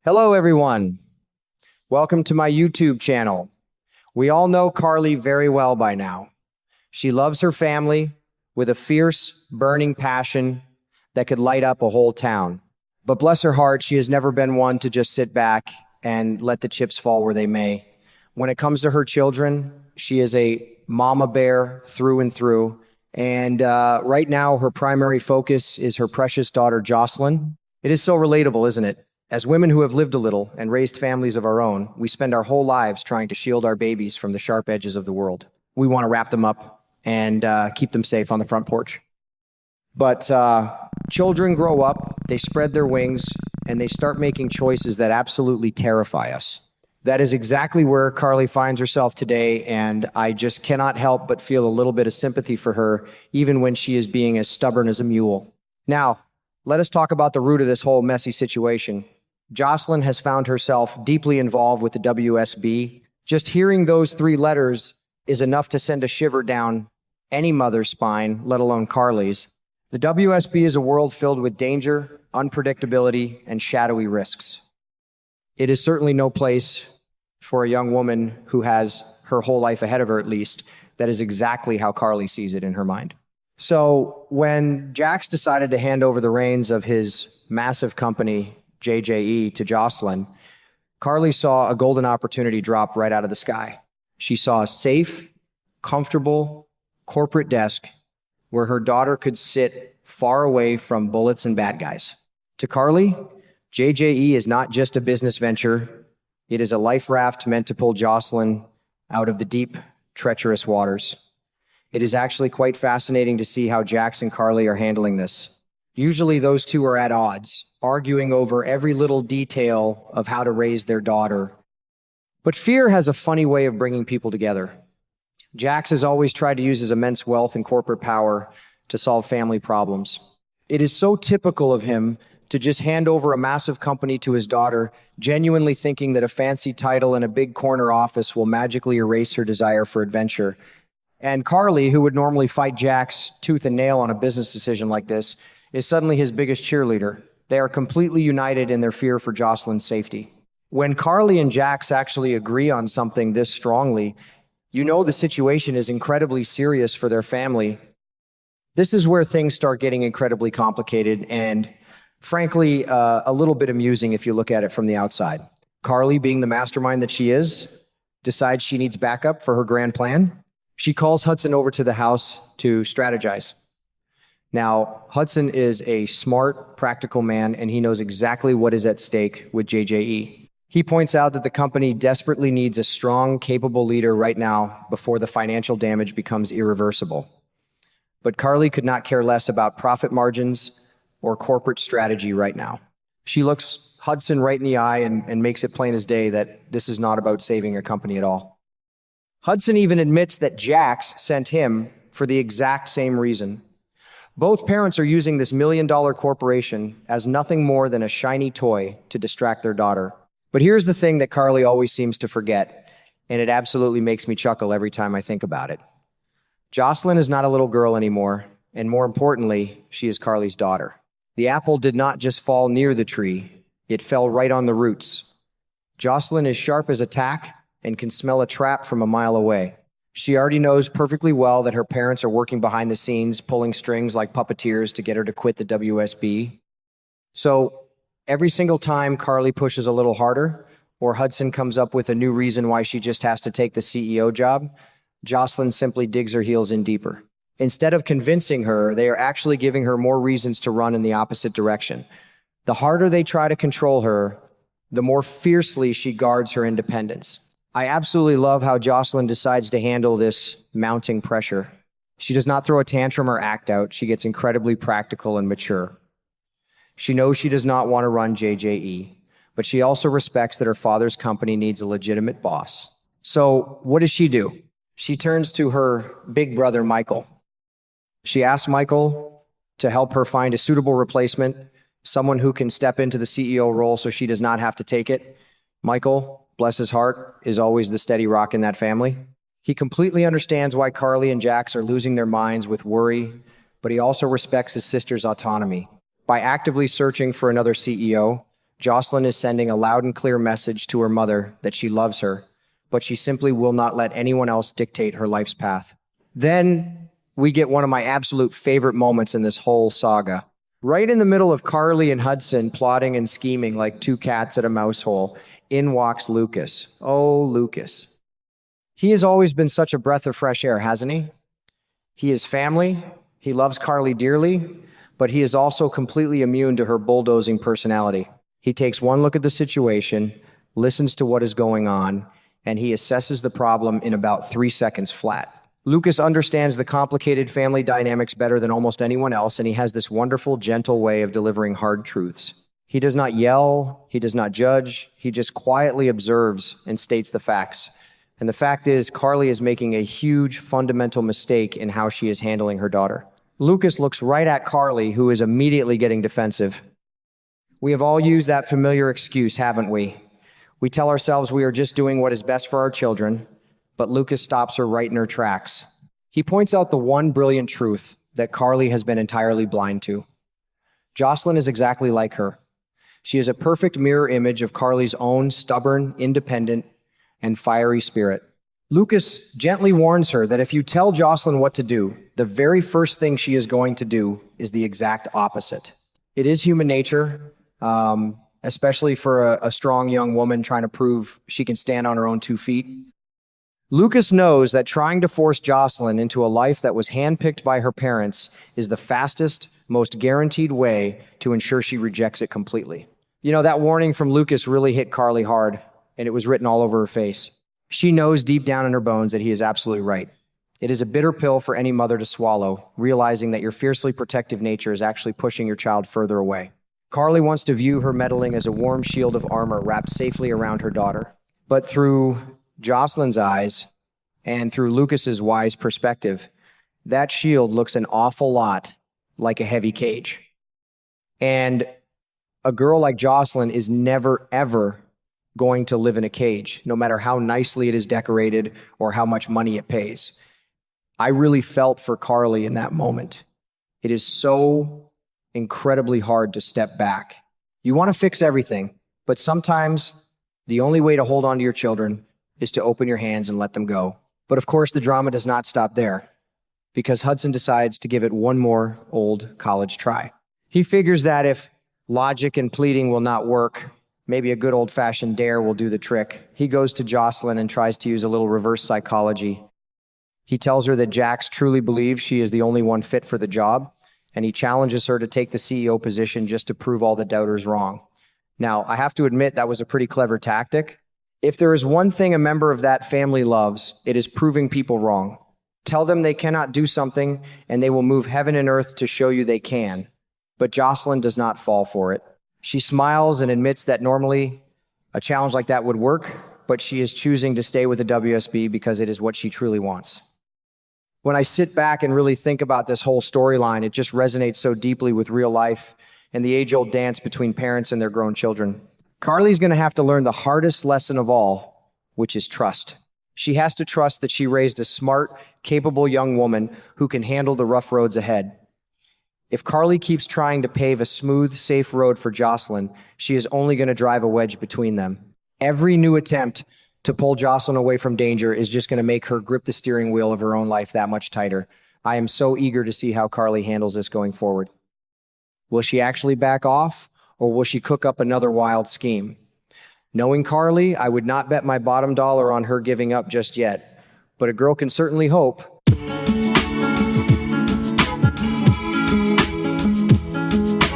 Hello, everyone. Welcome to my YouTube channel. We all know Carly very well by now. She loves her family with a fierce, burning passion that could light up a whole town. But bless her heart, she has never been one to just sit back and let the chips fall where they may. When it comes to her children, she is a mama bear through and through. And right now, her primary focus is her precious daughter, Jocelyn. It is so relatable, isn't it? As women who have lived a little and raised families of our own, we spend our whole lives trying to shield our babies from the sharp edges of the world. We want to wrap them up and keep them safe on the front porch. But children grow up, they spread their wings, and they start making choices that absolutely terrify us. That is exactly where Carly finds herself today, and I just cannot help but feel a little bit of sympathy for her, even when she is being as stubborn as a mule. Now, let us talk about the root of this whole messy situation. Jocelyn has found herself deeply involved with the WSB. Just hearing those three letters is enough to send a shiver down any mother's spine, let alone Carly's. The WSB is a world filled with danger, unpredictability, and shadowy risks. It is certainly no place for a young woman who has her whole life ahead of her, at least. That is exactly how Carly sees it in her mind. So when Jax decided to hand over the reins of his massive company, JJE, to Jocelyn, Carly saw a golden opportunity drop right out of the sky. She saw a safe, comfortable corporate desk where her daughter could sit far away from bullets and bad guys. To Carly, JJE is not just a business venture. It is a life raft meant to pull Jocelyn out of the deep, treacherous waters. It is actually quite fascinating to see how Jax and Carly are handling this. Usually those two are at odds, arguing over every little detail of how to raise their daughter. But fear has a funny way of bringing people together. Jax has always tried to use his immense wealth and corporate power to solve family problems. It is so typical of him to just hand over a massive company to his daughter, genuinely thinking that a fancy title and a big corner office will magically erase her desire for adventure. And Carly, who would normally fight Jax tooth and nail on a business decision like this, is suddenly his biggest cheerleader. They are completely united in their fear for Jocelyn's safety. When Carly and Jax actually agree on something this strongly, you know the situation is incredibly serious for their family. This is where things start getting incredibly complicated and, frankly, a little bit amusing if you look at it from the outside. Carly, being the mastermind that she is, decides she needs backup for her grand plan. She calls Hudson over to the house to strategize. Now, Hudson is a smart, practical man, and he knows exactly what is at stake with JJE. He points out that the company desperately needs a strong, capable leader right now before the financial damage becomes irreversible. But Carly could not care less about profit margins or corporate strategy right now. She looks Hudson right in the eye and makes it plain as day that this is not about saving a company at all. Hudson even admits that Jax sent him for the exact same reason. Both parents are using this million-dollar corporation as nothing more than a shiny toy to distract their daughter. But here's the thing that Carly always seems to forget, and it absolutely makes me chuckle every time I think about it. Jocelyn is not a little girl anymore, and more importantly, she is Carly's daughter. The apple did not just fall near the tree, it fell right on the roots. Jocelyn is sharp as a tack and can smell a trap from a mile away. She already knows perfectly well that her parents are working behind the scenes, pulling strings like puppeteers to get her to quit the WSB. So every single time Carly pushes a little harder, or Hudson comes up with a new reason why she just has to take the CEO job, Jocelyn simply digs her heels in deeper. Instead of convincing her, they are actually giving her more reasons to run in the opposite direction. The harder they try to control her, the more fiercely she guards her independence. I absolutely love how Jocelyn decides to handle this mounting pressure. She does not throw a tantrum or act out. She gets incredibly practical and mature. She knows she does not want to run JJE, but she also respects that her father's company needs a legitimate boss. So what does she do? She turns to her big brother, Michael. She asks Michael to help her find a suitable replacement, someone who can step into the CEO role so she does not have to take it. Michael, bless his heart, is always the steady rock in that family. He completely understands why Carly and Jax are losing their minds with worry, but he also respects his sister's autonomy. By actively searching for another CEO, Jocelyn is sending a loud and clear message to her mother that she loves her, but she simply will not let anyone else dictate her life's path. Then we get one of my absolute favorite moments in this whole saga. Right in the middle of Carly and Hudson plotting and scheming like two cats at a mouse hole, in walks Lucas. Oh, Lucas. He has always been such a breath of fresh air, hasn't he? He is family, he loves Carly dearly, but he is also completely immune to her bulldozing personality. He takes one look at the situation, listens to what is going on, and he assesses the problem in about 3 seconds flat. Lucas understands the complicated family dynamics better than almost anyone else, and he has this wonderful, gentle way of delivering hard truths. He does not yell, he does not judge, he just quietly observes and states the facts. And the fact is, Carly is making a huge fundamental mistake in how she is handling her daughter. Lucas looks right at Carly, who is immediately getting defensive. We have all used that familiar excuse, haven't we? We tell ourselves we are just doing what is best for our children, but Lucas stops her right in her tracks. He points out the one brilliant truth that Carly has been entirely blind to. Jocelyn is exactly like her. She is a perfect mirror image of Carly's own stubborn, independent, and fiery spirit. Lucas gently warns her that if you tell Jocelyn what to do, the very first thing she is going to do is the exact opposite. It is human nature, especially for a strong young woman trying to prove she can stand on her own 2 feet. Lucas knows that trying to force Jocelyn into a life that was handpicked by her parents is the fastest, most guaranteed way to ensure she rejects it completely. You know, that warning from Lucas really hit Carly hard, and it was written all over her face. She knows deep down in her bones that he is absolutely right. It is a bitter pill for any mother to swallow, realizing that your fiercely protective nature is actually pushing your child further away. Carly wants to view her meddling as a warm shield of armor wrapped safely around her daughter. But through Jocelyn's eyes and through Lucas's wise perspective, that shield looks an awful lot like a heavy cage. And a girl like Jocelyn is never, ever going to live in a cage, no matter how nicely it is decorated or how much money it pays. I really felt for Carly in that moment. It is so incredibly hard to step back. You want to fix everything, but sometimes the only way to hold on to your children is to open your hands and let them go. But of course, the drama does not stop there, because Hudson decides to give it one more old college try. He figures that if logic and pleading will not work, maybe a good old-fashioned dare will do the trick. He goes to Jocelyn and tries to use a little reverse psychology. He tells her that Jax truly believes she is the only one fit for the job, and he challenges her to take the CEO position just to prove all the doubters wrong. Now, I have to admit that was a pretty clever tactic. If there is one thing a member of that family loves, it is proving people wrong. Tell them they cannot do something, and they will move heaven and earth to show you they can. But Jocelyn does not fall for it. She smiles and admits that normally a challenge like that would work, but she is choosing to stay with the WSB because it is what she truly wants. When I sit back and really think about this whole storyline, it just resonates so deeply with real life and the age-old dance between parents and their grown children. Carly's going to have to learn the hardest lesson of all, which is trust. She has to trust that she raised a smart, capable young woman who can handle the rough roads ahead. If Carly keeps trying to pave a smooth, safe road for Jocelyn, she is only going to drive a wedge between them. Every new attempt to pull Jocelyn away from danger is just going to make her grip the steering wheel of her own life that much tighter. I am so eager to see how Carly handles this going forward. Will she actually back off, or will she cook up another wild scheme? Knowing Carly, I would not bet my bottom dollar on her giving up just yet, but a girl can certainly hope.